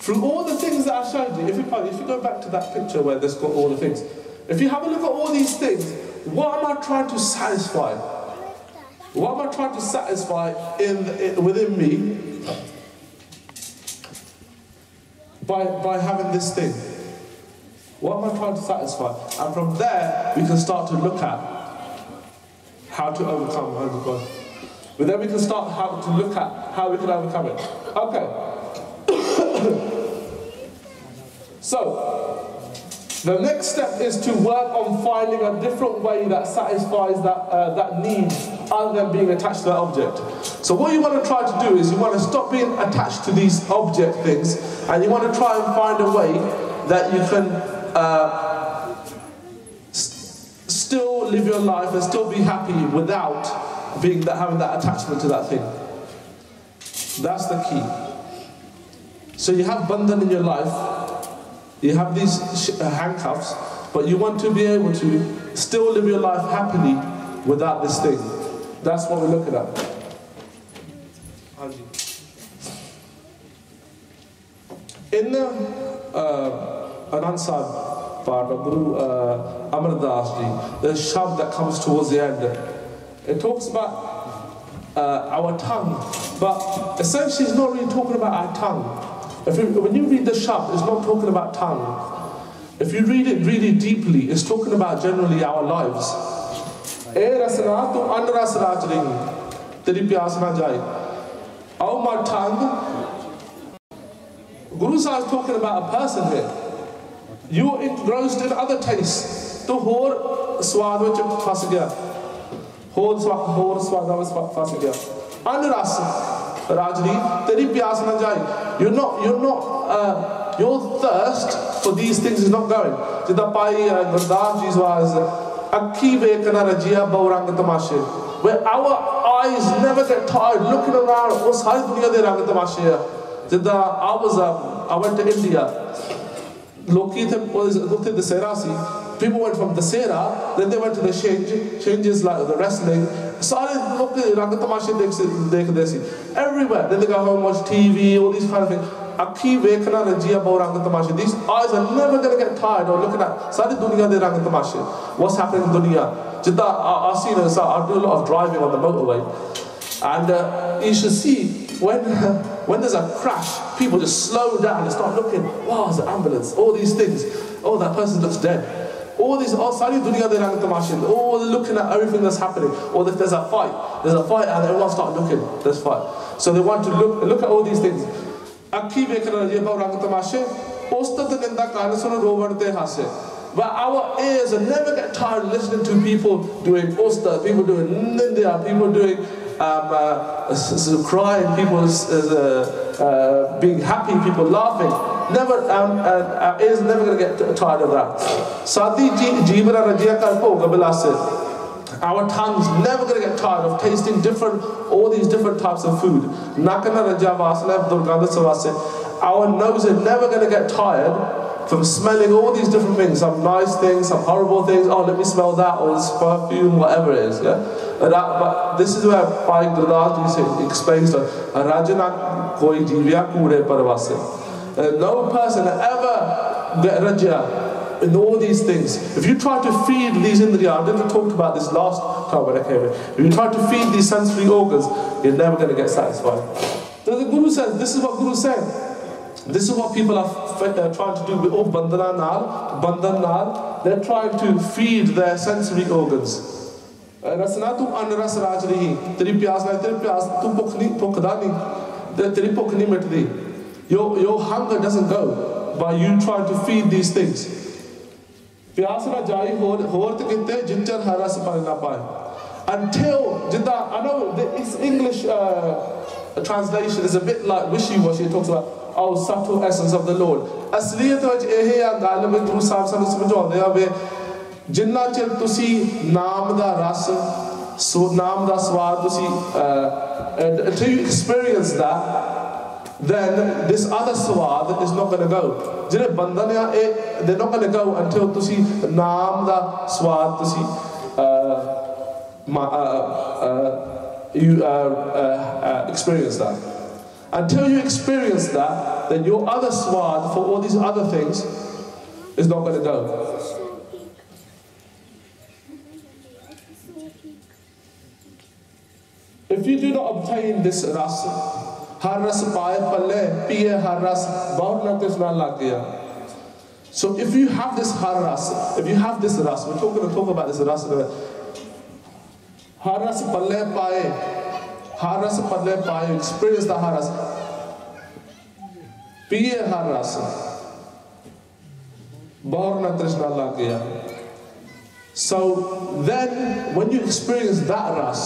Through all the things that I showed you, if you go back to that picture where there's got all the things, if you have a look at all these things, what am I trying to satisfy? What am I trying to satisfy within me? By having this thing. What am I trying to satisfy? And from there, we can start to look at how to overcome God. But then we can start to look at how we can overcome it. Okay. So, the next step is to work on finding a different way that satisfies that need other than being attached to that object. So what you want to try to do is you want to stop being attached to these object things, and you want to try and find a way that you can still live your life and still be happy without having that attachment to that thing. That's the key. So you have bandhan in your life, you have these handcuffs, but you want to be able to still live your life happily without this thing. That's what we're looking at. In the Anand Sahib part of Guru Amar Das Ji, the Shabd that comes towards the end, it talks about our tongue. But essentially it's not really talking about our tongue. When you read the Shab, it's not talking about tongue. If you read it really deeply, it's talking about generally our lives. Oh, my tongue. Guru Sahib is talking about a person here. You are engrossed in other tastes. To hor swad vich fas gaya. Hor swad vich fas gaya. Anras Rajni, teri pyas na jai. Your thirst for these things is not going. Jida Bhai Gurdwara ji's was akhi vekana rajia baurang tamashe. Where our eyes never get tired looking around. Oh, sari duniya de rang tamashe. Jida I went to India. Loki the Dasera. People went from Dasera, then they went to the changes like the wrestling. Everywhere. Then they go home, watch TV, all these kind of things. These eyes are never going to get tired of looking at what's happening in dunya. I do a lot of driving on the motorway, and you should see when there's a crash, people just slow down and start looking. Wow, there's an ambulance. All these things. Oh, that person looks dead. All these, looking at everything that's happening. Or if there's a fight and everyone start looking. There's fight. So they want to look at all these things. But our ears are never get tired listening to people doing usta, people doing nindia, people doing crying, people being happy, people laughing. Never, our ears are never going to get tired of that. Sadi jivana rajya karpo gabilase. Our tongue's never going to get tired of tasting all these different types of food. Nakana rajya vasana durganda savase. Our nose is never going to get tired from smelling all these different things, some nice things, some horrible things. Oh, let me smell that, or this perfume, whatever it is. Yeah. But this is where Bhai Gurdwara explains that Rajana koi jivya kure parvase. No person ever get rajya in all these things. If you try to feed these indriya, I didn't talk about this last time when I came in. If you try to feed these sensory organs, you're never going to get satisfied. So the Guru says, this is what Guru said. This is what people are trying to do with bandhan nal. They're trying to feed their sensory organs. Rasna tu anras raj rahi. Teri pyas tu bhukh nahi. Teri bhukh nahi mitdi. Your hunger doesn't go by you trying to feed these things. Pyas na jai hor te kitte jinjar haras par na paye. Until jida, I know the English translation is a bit like wishy-washy. It talks about subtle essence of the Lord. Asliyat vich eh hai ਗੱਲ ਵਿੱਚ ਗੁਰੂ ਸਾਹਿਬ ਸਾਨੂੰ ਸਮਝਾਉਂਦੇ ਆ ਵੇ ਜਿੰਨਾ ਚਿਰ ਤੁਸੀਂ ਨਾਮ ਦਾ ਰਸ ਨਾਮ ਦਾ ਸਵਾਦ ਤੁਸੀਂ until you experience that, then this other swad is not going to go. ਜਿਹੜੇ ਬੰਧਨ ਆ they're not going to go until ਤੁਸੀਂ ਨਾਮ ਦਾ ਸਵਾਦ ਤੁਸੀਂ experience that. Until you experience that, then your other swad for all these other things is not going to go. If you do not obtain this ras, har ras paaye palle piye har ras bahut natis na lag gaya. So if you have this har ras, if you have this ras, we're going to talk about this ras in a minute. Har ras palle paaye. Haras padle paye, experience the haras. Piye haras. Bahurna trishna lag gaya. So then, when you experience that ras,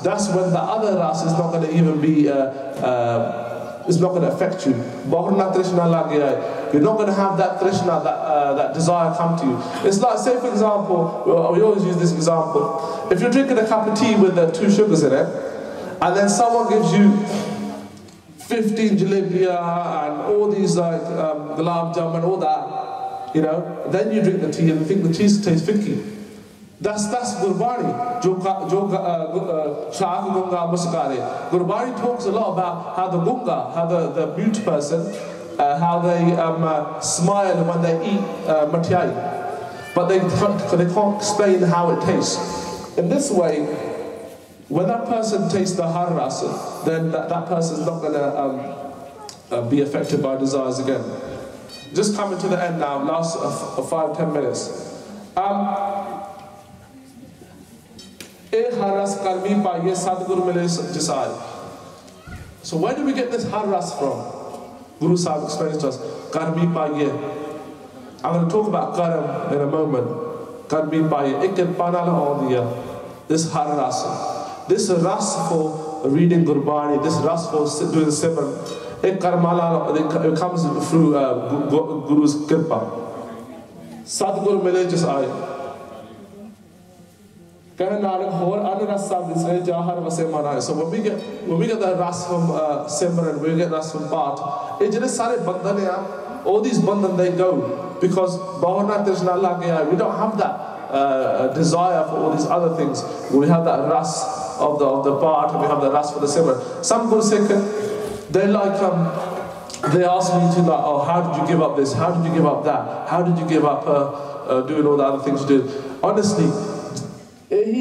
that's when the other ras is not going to even be, it's not going to affect you. Bahurna trishna lag gaya. You're not going to have that trishna, that desire come to you. It's like, say for example, we always use this example. If you're drinking a cup of tea with 2 sugars in it, and then someone gives you 15 jalebiya and all these like gulab jam and all that, you know, then you drink the tea and you think the tea tastes ficky. That's Gurbani. Gurbani talks a lot about how the gunga, how the mute person, how they smile when they eat matiyai, but they can't explain how it tastes. In this way, when that person takes the har ras, then that person is not going to be affected by desires again. Just coming to the end now, last 5-10 minutes. So where do we get this har ras from? Guru Sahib explains to us, Karmi Paiye. I'm going to talk about Karam in a moment. Karmi Paiye. This har ras. This ras for reading Gurbani, this ras for doing Simran. It comes through Guru's Kirpa. Sadguru mile jis aaye. So when we get the ras from Simran, we get ras from Path, all these bandhan they go because we don't have that desire for all these other things. We have that ras of the Path and we have the ras for the Simran. Some Guru Sikh, they ask me to oh, how did you give up this? How did you give up that? How did you give up doing all the other things you did? Honestly, when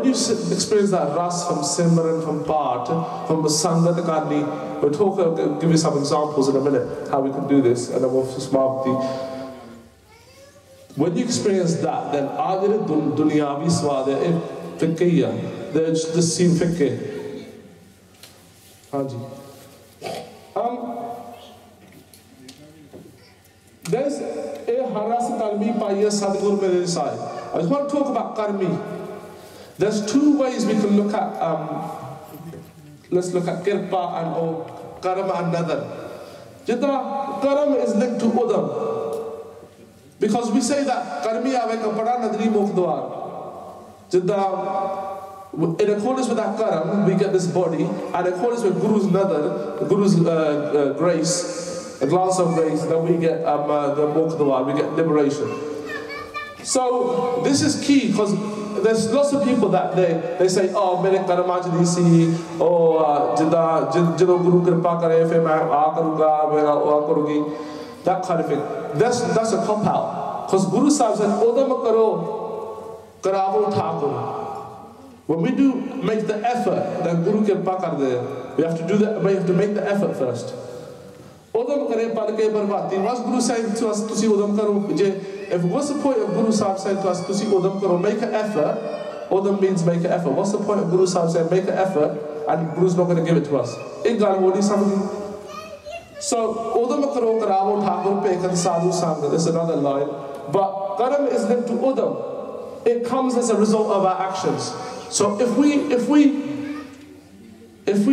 you experience that ras from Simran, from Path, from the Sangat Karni, I'll give you some examples in a minute how we can do this, and then we'll smart. When you experience that, then dunyavi swad there's the scene fiqh. There's a haras karmi paiya sadgur mere side. I just want to talk about karmi. There's two ways we can look at let's look at kirpa and karam and nadar. Jitna karam is linked to udam. Because we say that karmi aave ka pada nadri mukhdwar. Jitna in accordance with that karam, we get this body, and in accordance with Guru's nadar, Guru's grace, a glance of grace, then we get the mukhdwar, we get liberation. So this is key because there's lots of people that they say, oh, mere karamajli si, oh, jiddo Guru kripa kare, fir main aa karunga, mera aa karugi, that kind of thing. That's a cop out. Because Guru Sahib said, odam karo, karavo thakuro. When we do make the effort, then Guru kripa kar de, we have to do that. We have to make the effort first. Odam kare palke barbati. What's Guru saying to us? Tusi odam karo. What's the point of Guru Sahib saying to us? Tusi odam karo. Make an effort. Odam means make an effort. What's the point of Guru Sahib saying make an effort, and Guru's not going to give it to us? So odam karo karavo thakur pekan sadhu sangha. That's another line. But karam is linked to odam. It comes as a result of our actions. So if we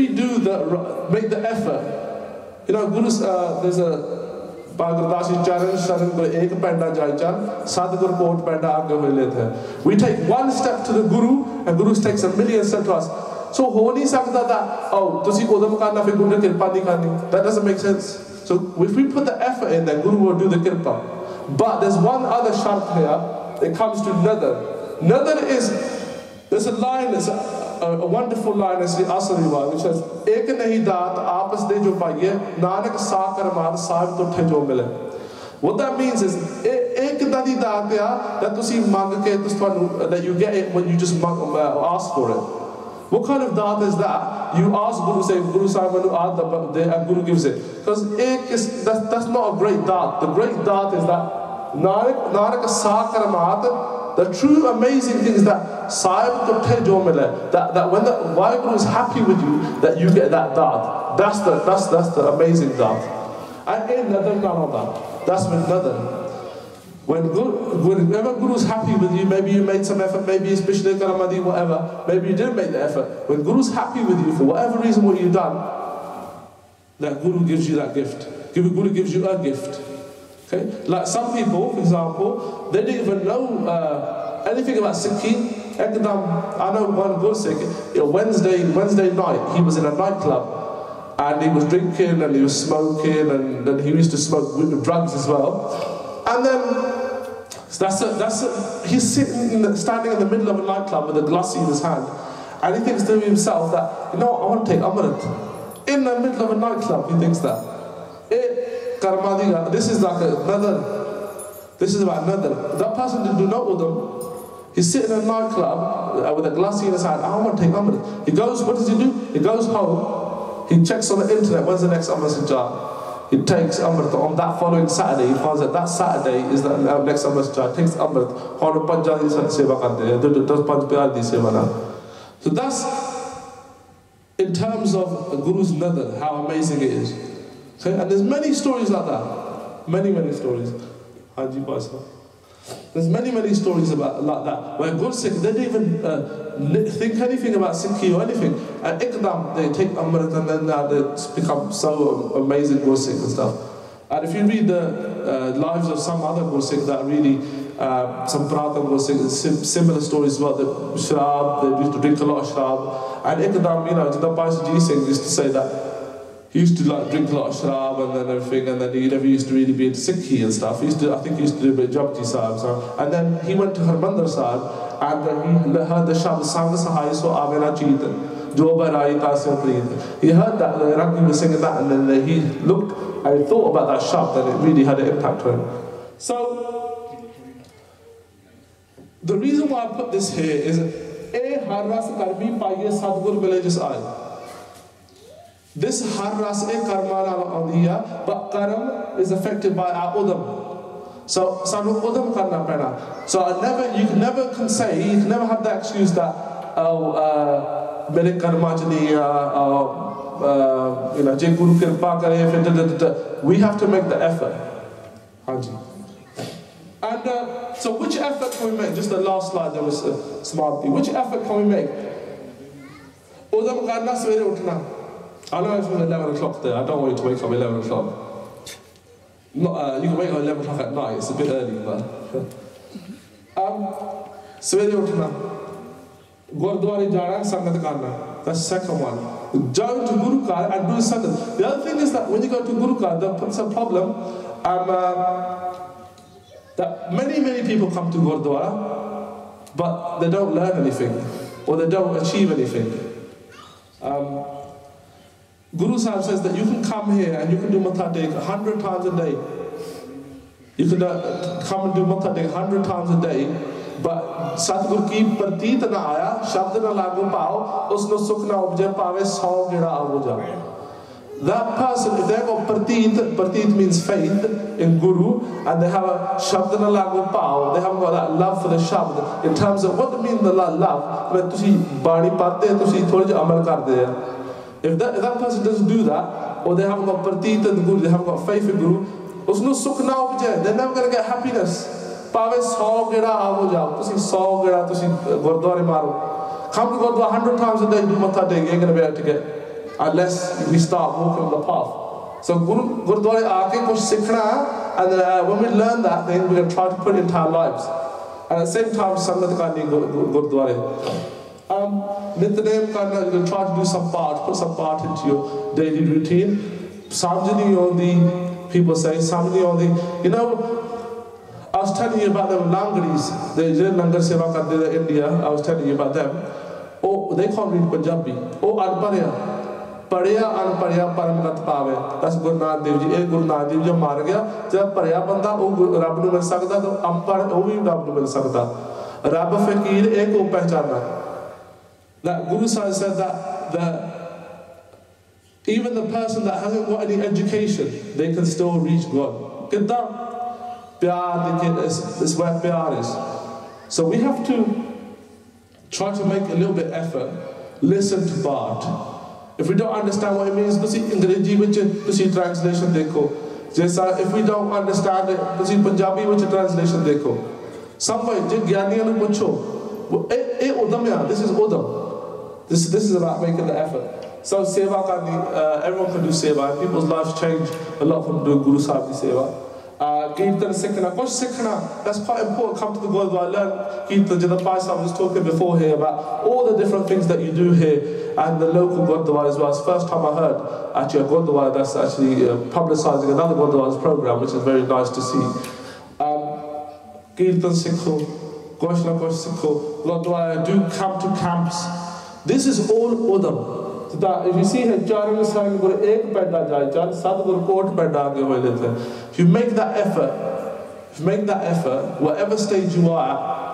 do make the effort, Guru's there's a Bhagavadashi Charan Sharan ko ek panda jai chan Sadhguru ko panda aage hoye lete hain. We take one step to the Guru and Guru takes a million steps to us. So ho nahi sakta that oh tusi odam karna fir Guru ki kirpa nahi karni. That doesn't make sense. So if we put the effort in, then Guru will do the kirpa. But there's one other shart here. It comes to nadar. Nadar is there's a line, there's a wonderful line in Sri Asariwa which says, Ek nahi daat aapas de jo paiye, nanak sa karamaat sahib to the jo mile. What that means is, ek nahi daat ya, that tusi mang ke, that you get it when you just ask for it. What kind of daat is that? You ask Guru, say, Guru Sahib, and Guru gives it. Because that's not a great daat. The great daat is that, nanak sa karamaat. The true amazing thing is that Sahib ko the jo mile, that when the Vaheguru is happy with you, that you get that daat. That's the amazing daat. And in nadar naam, that's with nadar. Whenever Guru is happy with you, maybe you made some effort, maybe it's Bishne Karamadi, whatever, maybe you didn't make the effort. When Guru is happy with you for whatever reason what you've done, that Guru gives you that gift. Guru gives you a gift. Okay? Like some people, for example, they didn't even know anything about Sikhing. I know one good Sikh, Wednesday night, he was in a nightclub and he was drinking and he was smoking and then he used to smoke drugs as well. And then he's standing in the middle of a nightclub with a glassy in his hand and he thinks to himself that, I'm going to in the middle of a nightclub, he thinks that. This is like another. This is about another. That person did do not udam. He's sitting in a nightclub with a glassy in his hand. I want to take Amrit. He goes, what does he do? He goes home, he checks on the internet, when's the next Amrit Sajjad? He takes Amrit on that following Saturday. He finds that Saturday is the next Amrit Sajjad. Takes Amrit, on Punjab di seva karte, does Panj Pyar di seva na. So that's, in terms of Guru's nadar, how amazing it is. Okay? And there's many stories like that. Many stories. Haji Bhai Sahib. There's many stories about like that, where Gursikh, they didn't even think anything about Sikhi or anything. And Ikdam, they take Amrit and then they become so amazing Gursikh and stuff. And if you read the lives of some other Gursikh that really, some Pratham Gursikh, similar stories as well, the Shrab, they used to drink a lot of Shrab. And Ikdam, you know, Jidam Bhai Sahib used to say that he used to like drink a lot of shrab and then everything, and then he never used to really be into Sikhi and stuff. I think he used to do a bit of Japji Sahib. So. And then he went to Harmandir Sahib and he heard the Shabd Sang Sahai So Avena Cheet, Jo Barai Tasya Preet. He heard that, the Rangi was singing that, and then he looked and he thought about that Shabd, and it really had an impact on him. So, the reason why I put this here is, har ras karbi paiye sadgur mile jis aaye. This har ras karma audiya, but karam is affected by our udam. So sanu udam karna pena. So you can never say, you can never have the excuse that mere karma chani, you know, je guru kirpa kare, we have to make the effort. Haji. And so which effort can we make? Just the last slide, there was Smarty. Which effort can we make? Udam karna svere utna. I know it's 11 o'clock there. I don't want you to wake up 11 o'clock. You can wake up 11 o'clock at night. It's a bit early, but... Svere uthna. Gurdwara jana, sangat karna. That's the second one. Go to Gurukar and do sangat. The other thing is that when you go to Gurukar, there's a problem. That many people come to Gurdwara, but they don't learn anything, or they don't achieve anything. Guru Sahib says that you can come here and you can do Matha Tek 100 times a day. You can come and do Matha Tek 100 times a day, but Satgur ki prateet na aaya, shabd na lagu pao, usno sukh na upje paave 100 geda avuja. That person, if they have got prateet means faith in Guru, and they have a shabd na lagu pao, they haven't got that love for the shabd, in terms of what do you mean the love, when tusi bani pate, tusi thodi amal karde. If that person doesn't do that, or they haven't got prateet in Guru, they haven't got faith in Guru, usno sukh na upje, they're never going to get happiness. Paave 100 geda aavo jao, tusi 100 geda tusi Gurdwara maro. Come to Gurdwara 100 times a day, do Matha Tek, you ain't going to be able to get, unless we start walking the path. So Gurdwara aake kuch sikhna, and when we learn that, then we're going to try to put it into our lives. And at the same time, sangat karni Gurdwara. Nitnem karna, you can try to do some part, put some part into your daily routine. Samjani Yodi, people say, Samjani Yodi. You know, I was telling you about them Langaris, the Langar Seva Karte in India, I was telling you about them. Oh, they can't read Punjabi. Oh, Anparya. Padya Anparya Paramagat Pave. That's Guru Nanak Dev Ji. Guru Nanak Dev Ji mar gaya. Jab Padya banda, oh Rab nu mil sakda, to Ampar, oh bhi Rab nu mil sakda. Rab Fakir, ek ko pehchana. That Guru Sahib said that even the person that hasn't got any education, they can still reach God. Kidda? Pyar, it's where pyar is. So we have to try to make a little bit effort, listen to Bard. If we don't understand what it means, Angrezi vich translation dekho. If we don't understand it, Punjabi vich translation dekho. Some way, Gyaniyan nu pucho. This is Udam. This is about making the effort. So seva karni, everyone can do seva, and people's lives change a lot from doing Guru Sahib di seva. Kirtan Sikhna, kuch Sikhna, that's quite important. Come to the Gurdwara, learn Kirtan. Jidam Bhai Sahib was talking before here about all the different things that you do here, and the local Gurdwara as well. It's the first time I heard actually a Gurdwara that's actually publicising another Gurdwara's program, which is very nice to see. Kirtan Sikho, Goshna Gosh Sikho, Gurdwara, do come to camps. This is all Udam. So that if you see here, Charan Sahib Guru ek pedda jai, Char Sadguru Kot pedda aage hoye lete. If you make that effort, whatever stage you are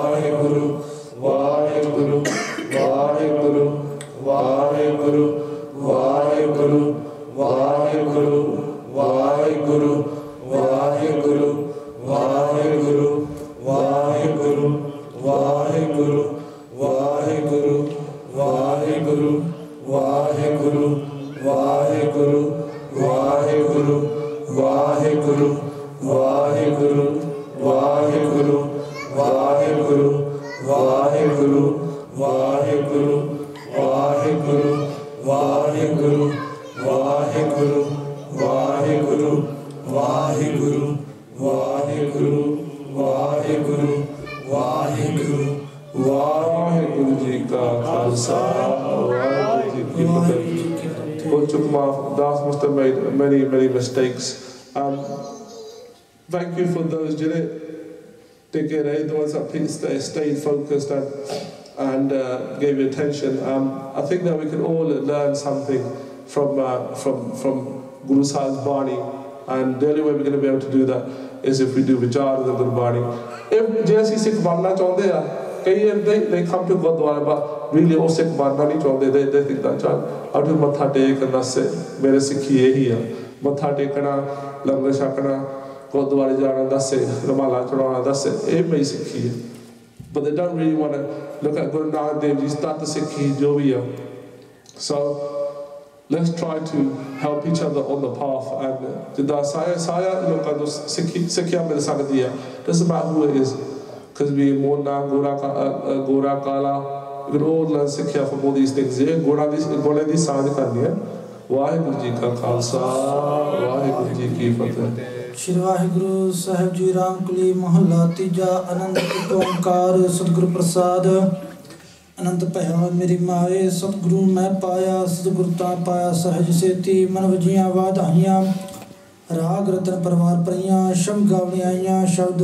Waheguru Waheguru Waheguru Waheguru Waheguru Waheguru Waheguru Waheguru Waheguru Waheguru Waheguru Waheguru Waheguru Waheguru ji ਕਾ ਖਾਲਸਾ ਵਾਹਿਗੁਰੂ ਜੀ ਕੀ ਫਤਿਹ। Das must have made many mistakes. Thank you for those they get the ones that stayed focused and gave you attention. I think that we can all learn something from Guru Sahib's Bani, and the only way we're going to be able to do that is if we do Vichar of the Guru Bani. If JSC Sikh Banna chaਹੁੰਦੇ they come to Gurdwara but really all Sikh Banna nahi chaਹੁੰਦੇ. They think that I'll do matha tek and that's it. Mere Sikhi yehi hai. Matha tekna, langar shakna, Gurdwara jana, that's it. Ramala chadana, that's it. It may Sikhi hai. But they don't really want to look at Guru Nanak Dev Ji, start the Sikhi jo bhi hai. So let's try to help each other on the path. And jida saya loka do Sikhya mil sakdi hai. Doesn't matter who it is. Because we Mona, Gora Kala, we can all learn Sikhya from all these things. Gora di saad karni hai. Vaheguru ji ka khalsa, Vaheguru ji ki fateh. Shri Vaheguru Sahib Ji Ram Kuli Mahalla Tija Anand Omkar Sadguru Prasad Anand Paya Meri Maaye Sadguru मैं पाया सतगुरु ता पाया सहज सेती मन वजियां वाधाइयां राग रतन परवार परियां शब्द गावणी आइयां शब्द